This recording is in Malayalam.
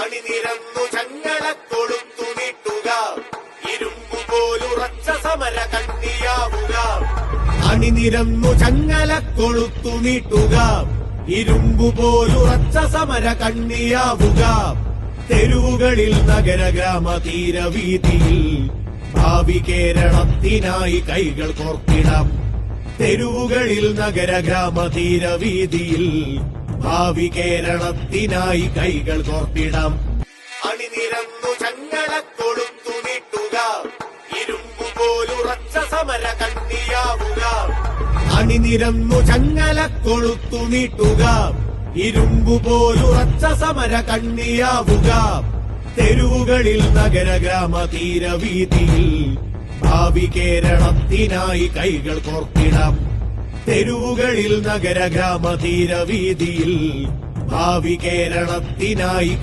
അണിനിരന്നു ചങ്ങലക്കൊളുത്തു നീട്ടുക, ഇരുമ്പുപോലുറച്ച സമര കണ്ണിയാവുക. അണിനിരന്നു ചങ്ങലക്കൊളുത്തു നീട്ടുക, ഇരുമ്പുപോലുറച്ച സമര കണ്ണിയാവുക. തെരുവുകളിൽ നഗര ഗ്രാമ തീരവീതിയിൽ ഭാവി കേരളത്തിനായി കൈകൾ കോർത്തിടാം. തെരുവുകളിൽ നഗര ഗ്രാമ തീരവീതിയിൽ ഭാവി കേരളത്തിനായി കൈകൾ കോർത്തിടാം. അണിനിരന്നു ചങ്ങലക്കൊളുത്തു നീട്ടുക, ഇരുമ്പുപോലുറച്ച സമര കണ്ണിയാവുക. അണിനിരന്നു ചങ്ങലക്കൊളുത്തു നീട്ടുക, ഇരുമ്പുപോലുറച്ച സമര കണ്ണിയാവുക. തെരുവുകളിൽ നഗര ഗ്രാമ തീരവീതിയിൽ ഭാവി കേരളത്തിനായി കൈകൾ കോർത്തിടാം. തെരുവുകളിൽ നഗര ഗ്രാമ തീരവീതിയിൽ ഭാവി കേരളത്തിനായി